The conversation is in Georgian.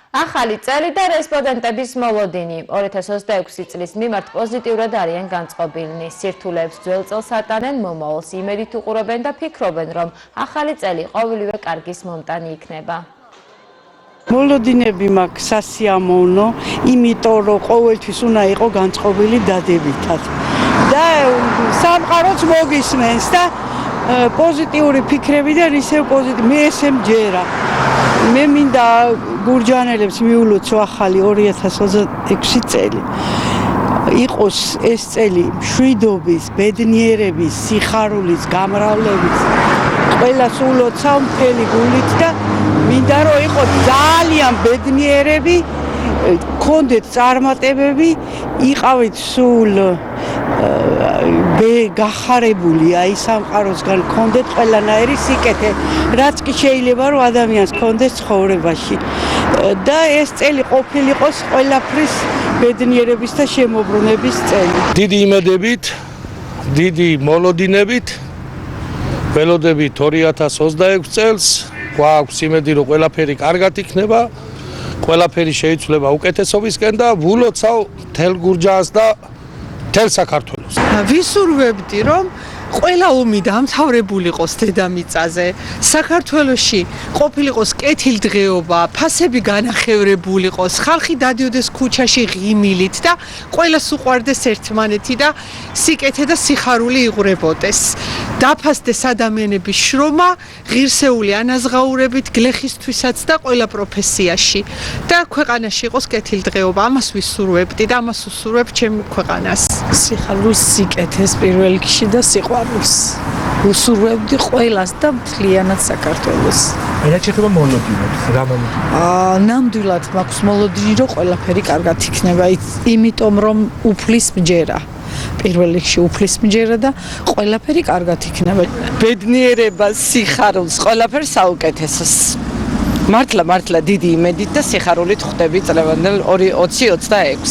ახალი წელი და რესპონდენტების მოლოდინი 2026 წლის მიმართ პოზიტიურად არიან განწყობილნი. სირთულეებს ძველ წელს ატანენ, მომავალს იმედით უყურებენ და ფიქრობენ, რომ ახალი წელი ყოველივე კარგის მომტანი იქნება. მოლოდინები მაქვს სასიამოვნო, იმიტომ რომ ყოველთვის უნდა იყო განწყობილი დადებითად. და სამყაროც მოგისმენს და პოზიტიური ფიქრებიდან ისევ პოზიტივი მე ესე მჯერა. მე მინდა გურჯანელებს მიულოცო ახალი 2026 წელი. იყოს ეს წელი მშვიდობის, ბედნიერების, სიხარულის, გამრავლების, ყველას ულოცავ მთელი გულით და მინდა რომ იყოს ძალიან ბედნიერები, გქონდეთ წარმატებები, იყავით სულ გახარებული აი სამყაროსგან გქონდეთ ყველანაირი სიკეთე, რაც კი შეიძლება რომ ადამიანს გქონდეს ცხოვრებაში. და ეს წელი ყოფილიყოს ყველაფრის ბედნიერების და შემოbrunების წელი. დიდი იმედებით, დიდი მოლოდინებით ველოდებით 2026 წელს, გვაქვს იმედი რომ ყველაფერი კარგად იქნება, ყველაფერი შეიცვლება უკეთესობისკენ და ვულოცავ მთელ გურჯაანს და მთელ საქართველოს. ვისურვებდი რომ ყველა ომი დამთავრებული იყოს დედამიწაზე, საქართველოში ყოფილიყოს კეთილდღეობა, ფასები განახევრებული იყოს, ხალხი დადიოდეს ქუჩაში ღიმილით და ყველას უყვარდეს ერთმანეთი და სიკეთე და სიხარული იღვრებოდეს. დაფასდეს ადამიანების შრომა, ღირსეული ანაზღაურებით გლეხისთვისაც და ყველა პროფესიაში და ქვეყანაში იყოს კეთილდღეობა. ამას ვისურვებდი და ამას უსურვებ ჩემი ქვეყანას. სიხარულს, სიკეთეს პირველ რიგში და სიყვარულს. უსურვებდი ყველას და მთლიანად საქართველოს. რაც შეეხება მოლოდინებს, რა მომდივნო? ნამდვილად მაქვს მოლოდინი, რომ ყველაფერი კარგად იქნება, იმიტომ რომ უფლის მჯერა. პირველ რიგში უფლის მჯერა და ყველაფერი კარგად იქნება. ბედნიერებას, სიხარულს, ყველაფერს საუკეთესოს. მართლა დიდი იმედით და სიხარულით ხვდები წლევანდელ 2026.